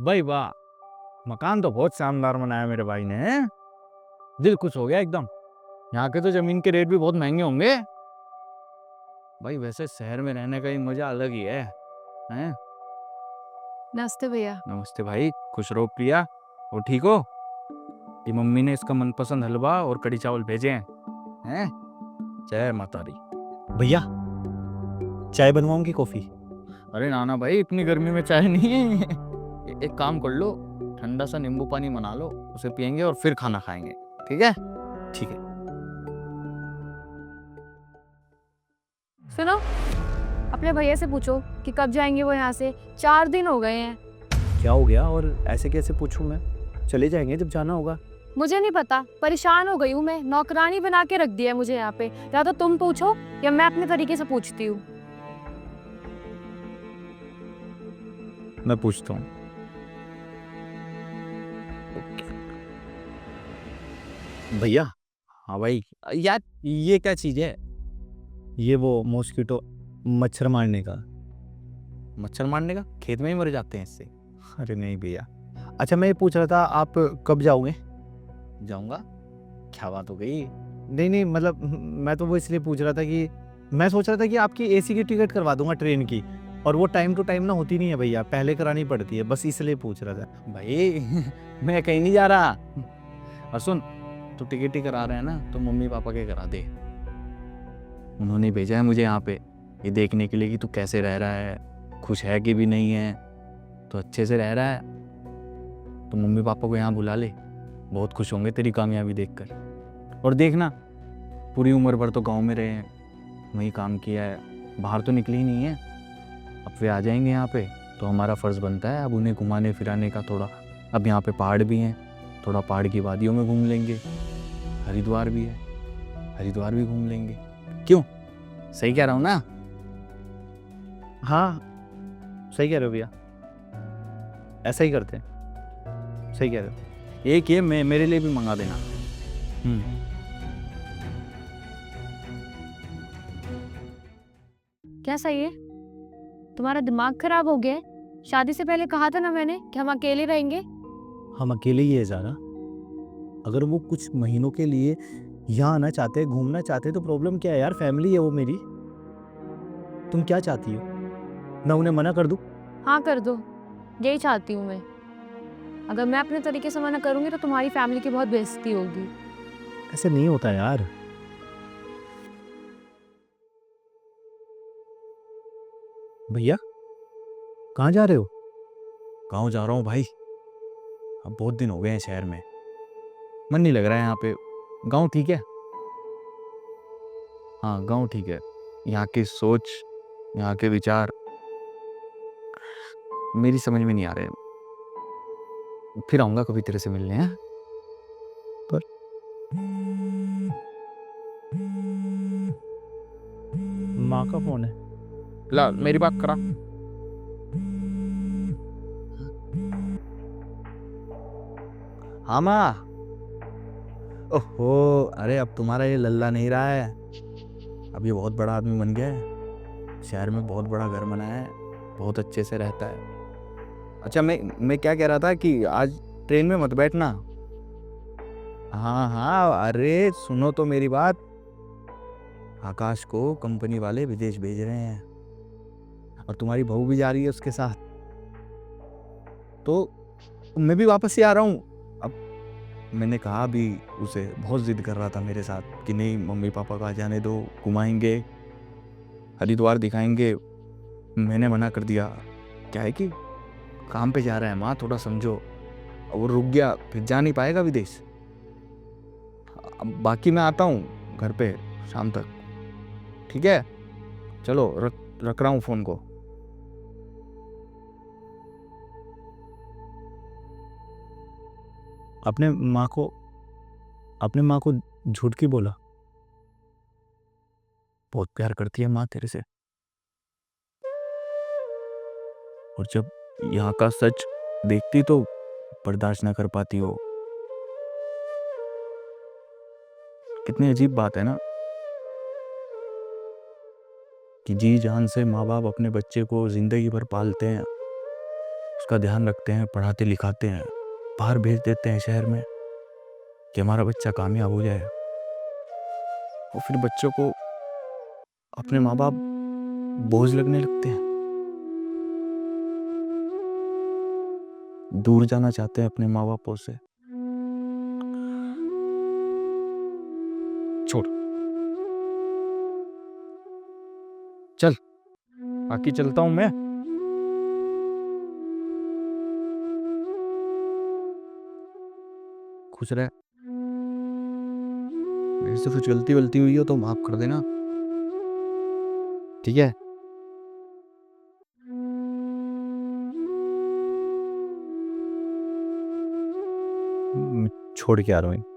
भाई वाह, मकान तो बहुत शानदार बनाया मेरे भाई ने, हैं? दिल खुश हो गया एकदम। यहाँ के तो जमीन के रेट भी बहुत महंगे होंगे भाई। वैसे शहर में रहने का ही मजा अलग ही है, हैं? नमस्ते भैया। नमस्ते भाई, खुश रहो प्रिया। वो ठीक हो? ये मम्मी ने इसका मनपसंद हलवा और कढ़ी चावल भेजे हैं? जय माता दी। भैया, चाय बनवाऊं कि कॉफी? अरे नाना भाई, इतनी गर्मी में चाय नहीं है। एक काम कर लो, ठंडा सा नींबू पानी बना लो, उसे पियेंगे और फिर खाना खाएंगे, ठीक है? ठीक है। सुनो, अपने भैया से पूछो कि कब जाएंगे वो यहाँ से। 4 दिन हो गए हैं। क्या हो गया? और ऐसे कैसे पूछूं मैं? चले जाएंगे जब जाना होगा। मुझे नहीं पता, परेशान हो गई हूँ मैं। नौकरानी बना के रख दिया है मुझे यहाँ पे। या तो तुम पूछो या मैं अपने तरीके से पूछती हूँ। मैं पूछता हूँ। भैया, हाँ भाई, यार ये क्या चीज है? ये वो मॉस्किटो, मच्छर मारने का। मच्छर मारने का? खेत में ही मर जाते हैं इससे। अरे नहीं भैया। अच्छा, मैं ये पूछ रहा था, आप कब जाओगे? जाऊंगा? क्या बात हो गई? नहीं नहीं, मतलब मैं तो वो इसलिए पूछ रहा था कि मैं सोच रहा था कि आपकी एसी की टिकट करवा दूंगा ट्रेन की, और वो टाइम टू टाइम ना होती नहीं है भैया, पहले करानी पड़ती है, बस इसलिए पूछ रहा था। भाई मैं कहीं नहीं जा रहा। और सुन, तू टिकट ही करा रहे हैं ना, तो मम्मी पापा के करा दे। उन्होंने भेजा है मुझे यहाँ पे ये देखने के लिए कि तू कैसे रह रहा है, खुश है कि भी नहीं है। तो अच्छे से रह रहा है तो मम्मी पापा को यहाँ बुला ले, बहुत खुश होंगे तेरी कामयाबी देखकर। और देखना, पूरी उम्र भर तो गांव में रहे हैं, वहीं काम किया है, बाहर तो निकली ही नहीं है। अब वे आ जाएंगे यहाँ पे तो हमारा फ़र्ज़ बनता है अब उन्हें घुमाने फिराने का थोड़ा। अब यहाँ पे पहाड़ भी हैं, थोड़ा पहाड़ की वादियों में घूम लेंगे। हरिद्वार भी है, हरिद्वार भी घूम लेंगे। क्यों, सही कह रहा हूँ ना? हाँ, सही कह रहे हो भैया, ऐसा ही करते हैं। सही कह रहे हो। एक ये मैं मेरे लिए भी मंगा देना। क्या सही है? तुम्हारा दिमाग खराब हो गया है? शादी से पहले कहा था ना मैंने कि हम अकेले रहेंगे। हम अकेले ही है ज़ारा। अगर वो कुछ महीनों के लिए यहाँ आना चाहते, घूमना चाहते, तो प्रॉब्लम क्या है यार? फैमिली है वो मेरी। तुम क्या चाहती हो, मैं उन्हें मना कर दूं? हाँ, कर दो, यही चाहती हूँ मैं। अगर मैं अपने तरीके से मना करूंगी तो तुम्हारी फैमिली की बहुत बेइज्जती होगी। ऐसे नहीं होता यार। भैया, कहाँ जा रहे हो? गाँव जा रहा हूँ भाई, अब बहुत दिन हो गए हैं शहर में, मन नहीं लग रहा है यहाँ पे। गाँव ठीक है। हाँ, गाँव ठीक है। यहाँ की सोच, यहाँ के विचार मेरी समझ में नहीं आ रहे। फिर आऊँगा कभी तेरे से मिलने हैं। पर माँ का फोन है। ला मेरी बात करा। हाँ माँ। ओहो, अरे अब तुम्हारा ये लल्ला नहीं रहा है, अब ये बहुत बड़ा आदमी बन गया है, शहर में बहुत बड़ा घर बनाया है, बहुत अच्छे से रहता है। अच्छा, मैं क्या कह रहा था कि आज ट्रेन में मत बैठना। हाँ हाँ, अरे सुनो तो मेरी बात, आकाश को कंपनी वाले विदेश भेज रहे हैं और तुम्हारी बहू भी जा रही है उसके साथ, तो मैं भी वापस ही आ रहा हूँ। अब मैंने कहा भी उसे, बहुत जिद कर रहा था मेरे साथ कि नहीं मम्मी पापा को आ जाने दो, घुमाएंगे, हरिद्वार दिखाएंगे। मैंने मना कर दिया। क्या है कि काम पे जा रहा है माँ, थोड़ा समझो। वो रुक गया, फिर जा नहीं पाएगा विदेश। अब बाकी मैं आता हूँ घर पे शाम तक, ठीक है? चलो रख रहा हूँ फ़ोन को। अपने माँ को झूठ क्यों बोला? बहुत प्यार करती है माँ तेरे से, और जब यहाँ का सच देखती तो बर्दाश्त ना कर पाती हो। कितनी अजीब बात है ना कि जी जान से माँ बाप अपने बच्चे को जिंदगी भर पालते हैं, उसका ध्यान रखते हैं, पढ़ाते लिखाते हैं, बाहर भेज देते हैं शहर में कि हमारा बच्चा कामयाब हो जाए। और फिर बच्चों को अपने माँ बाप बोझ लगने लगते हैं, दूर जाना चाहते हैं अपने माँ बापों से। छोड़, चल, बाकी चलता हूँ मैं। खुश रह। मेरे से कुछ गलती वलती हुई हो तो माफ कर देना, ठीक है? छोड़ के आ रहा हूँ।